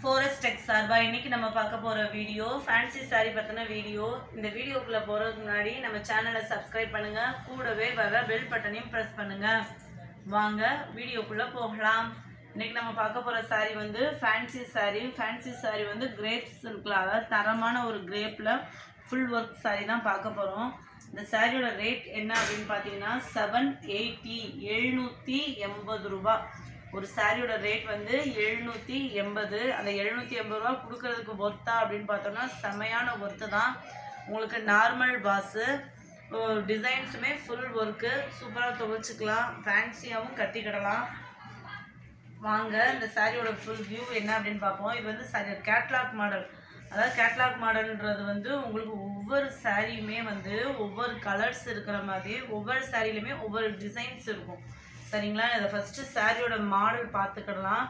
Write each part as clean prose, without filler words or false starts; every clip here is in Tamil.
Forest Tech சார்பா இன்னைக்கு நம்ம பார்க்க போற வீடியோ ஃபேன்சி saree பத்தின வீடியோ. இந்த வீடியோக்குள்ள போறதுக்கு முன்னாடி நம்ம சேனலை சப்ஸ்கிரைப் பண்ணுங்க, கூடவே வர பெல் பட்டனையும் பிரஸ் பண்ணுங்க. வாங்க வீடியோக்குள்ள போகலாம். இன்னைக்கு நம்ம பார்க்க போற saree வந்து ஃபேன்சி saree வந்து கிரேப் சில்க்ல, அதாவது தரமான ஒரு கிரேப்ல ஃபுல் ஒர்க் saree தான் பார்க்க போறோம். இந்த சாரியோட ரேட் என்ன அப்படின்னு பார்த்தீங்கன்னா 780 ரூபாய். ஒரு சாரியோட ரேட் வந்து 780. அந்த 780 ரூபா கொடுக்கறதுக்கு ஒர்த்தா அப்படின்னு பார்த்தோம்னா செமையான ஒர்த்து தான். உங்களுக்கு நார்மல் பாஸு டிசைன்ஸுமே ஃபுல் ஒர்க்கு, சூப்பராக துவைச்சிக்கலாம், ஃபேன்சியாகவும் கட்டிக்கிடலாம். வாங்க இந்த சாரியோட ஃபுல் வியூ என்ன அப்படின்னு பார்ப்போம். இது வந்து சாரி கேட்லாக் மாடல். அதாவது கேட்லாக் மாடல்ன்றது வந்து உங்களுக்கு ஒவ்வொரு சாரியுமே வந்து ஒவ்வொரு கலர்ஸ் இருக்கிற மாதிரி ஒவ்வொரு சாரிலையுமே ஒவ்வொரு டிசைன்ஸ் இருக்கும். சரிங்களா? இதை ஃபஸ்ட்டு சாரியோட மாடல் பார்த்துக்கிடலாம்.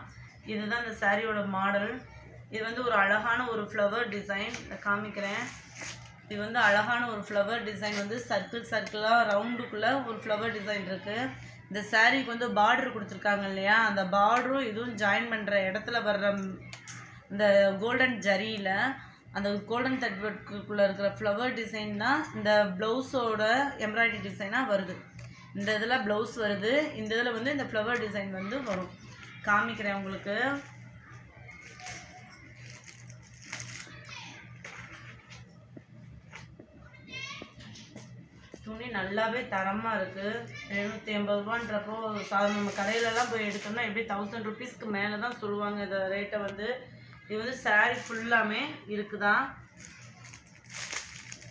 இதுதான் இந்த சாரியோட மாடல். இது வந்து ஒரு அழகான ஒரு ஃப்ளவர் டிசைன் காமிக்கிறேன். இது வந்து அழகான ஒரு ஃப்ளவர் டிசைன் வந்து சர்க்கிளாக ரவுண்டுக்குள்ளே ஒரு ஃப்ளவர் டிசைன் இருக்குது. இந்த சாரீக்கு வந்து பார்டர் கொடுத்துருக்காங்க இல்லையா, அந்த பார்டரும் இதுவும் ஜாயின் பண்ணுற இடத்துல வர்ற இந்த கோல்டன் ஜரியில் அந்த கோல்டன் தட்வர்க்குள்ளே இருக்கிற ஃப்ளவர் டிசைன் தான் இந்த ப்ளவுஸோட எம்ப்ராய்டரி டிசைனாக வருது. இந்த இதில் ப்ளவுஸ் வருது, இந்த இதில் வந்து இந்த ஃப்ளவர் டிசைன் வந்து வரும். காமிக்கிறேன் உங்களுக்கு. துணி நல்லாவே தரமாக இருக்குது. 780 ரூபான்றப்போ நம்ம கடையிலலாம் போய் எடுத்தோம்னா எப்படி 1000 ருபீஸ்க்கு மேலே தான் சொல்லுவாங்க இந்த ரேட்டை வந்து. இது வந்து சாரீ ஃபுல்லாமே இருக்குதான்.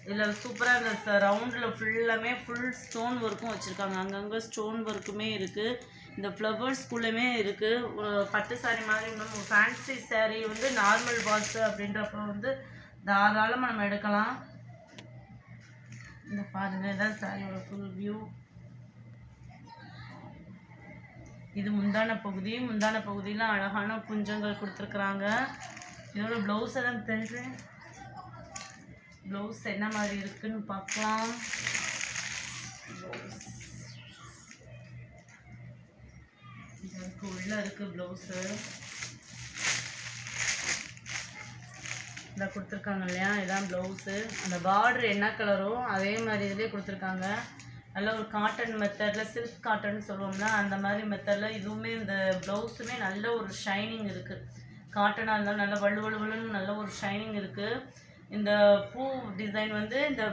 இதில் சூப்பராக இந்த ரவுண்டில் ஃபுல்லாமே ஃபுல் ஸ்டோன் ஒர்க்கும் வச்சுருக்காங்க. அங்கங்கே ஸ்டோன் ஒர்க்குமே இருக்குது. இந்த ஃப்ளவர்ஸ்குள்ளேயுமே இருக்குது. பட்டு சாரீ மாதிரி இன்னும் ஃபேன்சி சாரீ வந்து நார்மல் பாக்ஸு அப்படின்றப்போ வந்து தாராளமாக நம்ம எடுக்கலாம். இந்த பாருங்கள், இதான் சாரியோட ஃபுல் வியூ. இது முந்தான பகுதியில் அழகான குஞ்சங்கள் கொடுத்துருக்குறாங்க. இதோட ப்ளவுஸை தான் தெரிஞ்சேன். ப்ளவுஸ் என்ன மாதிரி இருக்குன்னு பார்க்கலாம். இதுக்கு உள்ளே இருக்குது ப்ளவுஸு. இதை கொடுத்துருக்காங்க இல்லையா, இதான் ப்ளவுஸு. அந்த பார்டர் என்ன கலரோ அதே மாதிரி இதிலே கொடுத்துருக்காங்க. நல்ல ஒரு காட்டன் மெத்தடில், சில்க் காட்டன் சொல்லுவோம்னா அந்த மாதிரி மெத்தடில் இதுவுமே இந்த ப்ளவுஸுமே நல்ல ஒரு ஷைனிங் இருக்குது. காட்டனாக இருந்தாலும் நல்ல வலுவலுன்னு நல்ல ஒரு ஷைனிங் இருக்குது. இந்த பூ டிசைன் வந்து இந்த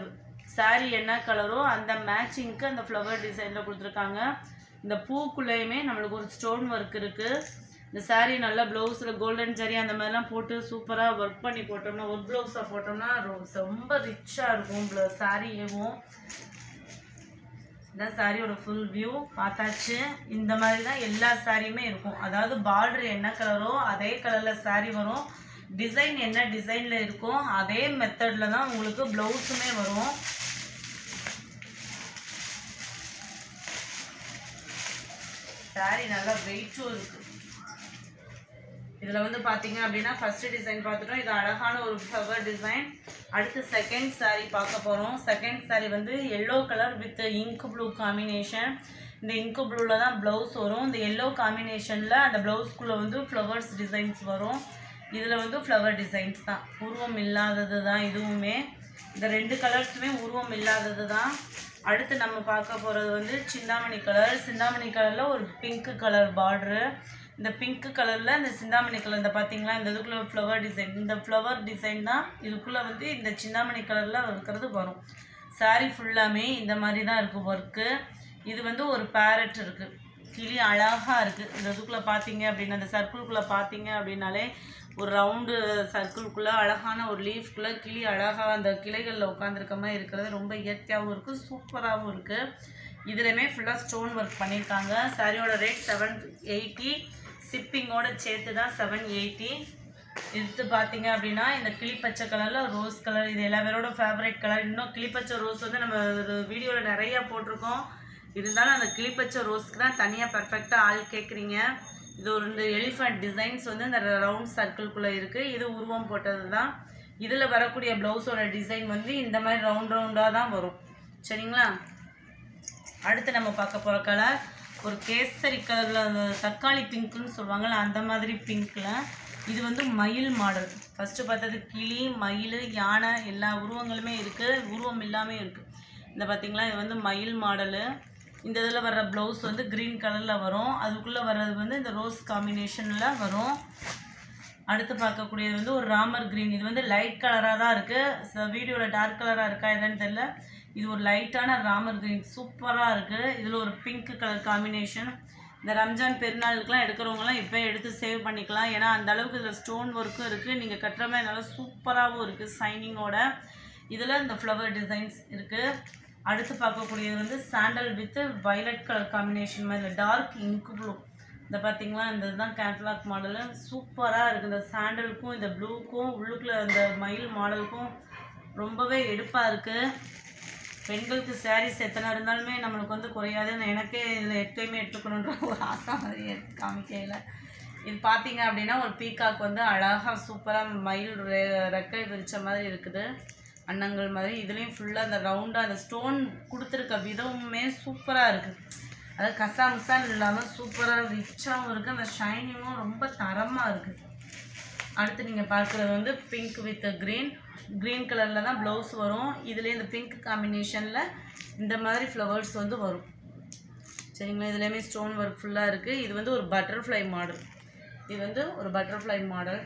சாரீ என்ன கலரோ அந்த மேட்சிங்க்கு அந்த ஃப்ளவர் டிசைனில் கொடுத்துருக்காங்க. இந்த பூக்குள்ளேயுமே நம்மளுக்கு ஒரு ஸ்டோன் ஒர்க் இருக்குது. இந்த சாரீ நல்லா ப்ளவுஸில் கோல்டன் ஜரி அந்த மாதிரிலாம் போட்டு சூப்பராக ஒர்க் பண்ணி போட்டோம்னா, ஒர்க் ப்ளவுஸாக போட்டோம்னா ரொம்ப ரிச்சாக இருக்கும் சாரீயும். இந்த சாரியோட ஃபுல் வியூ பார்த்தாச்சு. இந்த மாதிரி தான் எல்லா சாரியுமே இருக்கும். அதாவது பார்டர் என்ன கலரோ அதே கலரில் சாரீ வரும். டிசைன் என்ன டிசைனில் இருக்கும் அதே மெத்தடில் தான் உங்களுக்கு ப்ளவுஸுமே வரும். சாரீ நல்லா வெயிட்டும் இருக்குது. இதில் வந்து பார்த்தீங்க அப்படின்னா ஃபஸ்ட்டு டிசைன் பார்த்துட்டோம். இது அழகான ஒரு ஃப்ளவர் டிசைன். அடுத்து செகண்ட் சாரீ பார்க்க போகிறோம். செகண்ட் சாரீ வந்து yellow colour with ink blue combination. இந்த இங்க் ப்ளூவில் தான் ப்ளவுஸ் வரும். இந்த எல்லோ காம்பினேஷனில் அந்த ப்ளவுஸ்குள்ளே வந்து ஃப்ளவர்ஸ் டிசைன்ஸ் வரும். இதில் வந்து ஃப்ளவர் டிசைன்ஸ் தான், உருவம் இல்லாதது தான் இதுவுமே. இந்த ரெண்டு கலர்ஸுமே உருவம் இல்லாதது தான். அடுத்து நம்ம பார்க்க போகிறது வந்து சிந்தாமணி கலர். சிந்தாமணி கலரில் ஒரு பிங்க்கு கலர் பார்ட்ரு. இந்த பிங்க்கு கலரில் இந்த சிந்தாமணி கலர் இந்த பார்த்தீங்களா, இந்த இதுக்குள்ளே ஃப்ளவர் டிசைன், இந்த ஃப்ளவர் டிசைன் தான் இதுக்குள்ளே வந்து இந்த சிந்தாமணி கலரில் இருக்கிறது வரும். சாரீ ஃபுல்லாமே இந்த மாதிரி தான் இருக்குது ஒர்க்கு. இது வந்து ஒரு பேரட் இருக்குது, கிளி அழகாக இருக்குது. இந்த இதுக்குள்ளே பார்த்தீங்க அப்படின்னா, இந்த சர்க்கிள்குள்ளே பார்த்தீங்க அப்படின்னாலே ஒரு ரவுண்டு சர்க்கிள்குள்ளே அழகான ஒரு லீஃப்குள்ளே கிளி அழகாக அந்த கிளைகளில் உட்காந்துருக்க மாதிரி இருக்கிறது ரொம்ப இயற்கையாகவும் இருக்குது, சூப்பராகவும் இருக்குது. இதுலையுமே ஃபுல்லாக ஸ்டோன் ஒர்க் பண்ணியிருக்காங்க. சாரியோட ரேட் 780. ஷிப்பிங்கோடு சேர்த்து தான் 780. இது பார்த்தீங்க அப்படின்னா இந்த கிளிப்பச்சை கலரில் ரோஸ் கலர், இது எல்லா பேரோட ஃபேவரட் கலர். இன்னும் கிளிப்பச்சை ரோஸ் வந்து நம்ம வீடியோவில் நிறையா போட்டிருக்கோம். இருந்தாலும் அந்த கிளிப்பச்சை ரோஸ்க்கு தான் தனியாக பர்ஃபெக்டாக ஆள் கேட்குறீங்க. இது ஒரு இந்த எலிஃபண்ட் டிசைன்ஸ் வந்து இந்த ரவுண்ட் சர்க்கிள்குள்ளே இருக்குது. இது உருவம் போட்டது தான். இதில் வரக்கூடிய ப்ளவுஸோட டிசைன் வந்து இந்த மாதிரி ரவுண்டாக தான் வரும். சரிங்களா? அடுத்து நம்ம பார்க்க போகிற கலர் ஒரு கேசரி கலரில், தக்காளி பிங்க்குன்னு சொல்லுவாங்கள்ல அந்த மாதிரி பிங்க்கில் இது வந்து மயில் மாடல். ஃபஸ்ட்டு பார்த்தது கிளி, மயில், யானை எல்லா உருவங்களுமே இருக்குது, உருவம் இல்லாமல் இருக்குது. இந்த பார்த்திங்களா, இது வந்து மயில் மாடலு. இந்த இதில் வர்ற ப்ளவுஸ் வந்து க்ரீன் கலரில் வரும். அதுக்குள்ளே வர்றது வந்து இந்த ரோஸ் காம்பினேஷனில் வரும். அடுத்து பார்க்கக்கூடியது வந்து ஒரு ராமர் க்ரீன். இது வந்து லைட் கலராக தான் இருக்குது. வீடியோவில் டார்க் கலராக இருக்கா என்னன்னு தெரியல. இது ஒரு லைட்டான ராமர் க்ரீன், சூப்பராக இருக்குது. இதில் ஒரு பிங்க் கலர் காம்பினேஷன். இந்த ரம்ஜான் பெருநாளுக்கெலாம் எடுக்கிறவங்களாம் இப்போ எடுத்து சேவ் பண்ணிக்கலாம். ஏன்னா அந்த அளவுக்கு இதில் ஸ்டோன் ஒர்க்கும் இருக்குது. நீங்கள் கட்டுற மாதிரி நல்லா சூப்பராகவும் இருக்குது சைனிங்கோட. இதில் இந்த ஃப்ளவர் டிசைன்ஸ் இருக்குது. அடுத்து பார்க்கக்கூடியது வந்து sandal with violet colour combination மாதிரி டார்க் இங்க் ப்ளூ. இந்த பார்த்திங்களா, இந்த இதுதான் கேட்லாக் மாடலு. சூப்பராக இருக்குது. இந்த சாண்டலுக்கும் இந்த ப்ளூக்கும் உள்ளுக்குள்ளே இந்த மயில் மாடலுக்கும் ரொம்பவே எடுப்பாக இருக்குது. பெண்களுக்கு சாரீஸ் எத்தனை இருந்தாலுமே நம்மளுக்கு வந்து குறையாது. எனக்கே இதில் எப்பயுமே எடுத்துக்கணுன்ற ஒரு ஆசை மாதிரி எடுத்து காமிக்கையில். இது பார்த்தீங்க அப்படின்னா ஒரு பீகாக் வந்து அழகாக சூப்பராக மயில் ரெக்கை விரிச்ச மாதிரி இருக்குது, அன்னங்கள் மாதிரி. இதுலேயும் ஃபுல்லாக அந்த ரவுண்டாக அந்த ஸ்டோன் கொடுத்துருக்க விதமுமே சூப்பராக இருக்குது. அதாவது கசாமுசான்னு இல்லாமல் சூப்பராக ரிச்சாகவும் இருக்குது. அந்த ஷைனிங்கும் ரொம்ப தரமாக இருக்குது. அடுத்து நீங்கள் பார்க்குறது வந்து பிங்க் வித் க்ரீன் கலரில் தான் ப்ளவுஸ் வரும். இதுலேயே இந்த பிங்க் காம்பினேஷனில் இந்த மாதிரி ஃப்ளவர்ஸ் வந்து வரும். சரிங்களா, இதுலேயுமே ஸ்டோன் ஒர்க் ஃபுல்லாக இருக்குது. இது வந்து ஒரு பட்டர்ஃப்ளை மாடல். இது வந்து ஒரு பட்டர்ஃப்ளை மாடல்.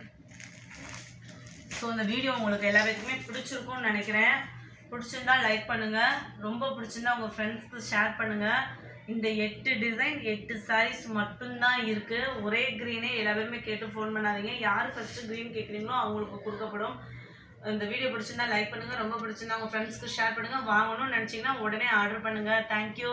ஸோ இந்த வீடியோ உங்களுக்கு எல்லா பேருக்குமே பிடிச்சிருக்கும்னு நினைக்கிறேன். பிடிச்சிருந்தா லைக் பண்ணுங்கள். ரொம்ப பிடிச்சிருந்தா உங்கள் ஃப்ரெண்ட்ஸ்க்கு ஷேர் பண்ணுங்கள். இந்த 8 டிசைன் 8 சாரீஸ் மட்டும்தான் இருக்குது. ஒரே க்ரீனே எல்லா பேருமே கேட்டு ஃபோன் பண்ணாதீங்க. யார் ஃபஸ்ட்டு க்ரீன் கேட்குறீங்களோ அவங்களுக்கு கொடுக்கப்படும். இந்த வீடியோ பிடிச்சிருந்தா லைக் பண்ணுங்கள். ரொம்ப பிடிச்சிருந்தா உங்கள் ஃப்ரெண்ட்ஸ்க்கு ஷேர் பண்ணுங்கள். வாங்கணும்னு நினச்சிங்கன்னா உடனே ஆர்டர் பண்ணுங்கள். தேங்க்யூ.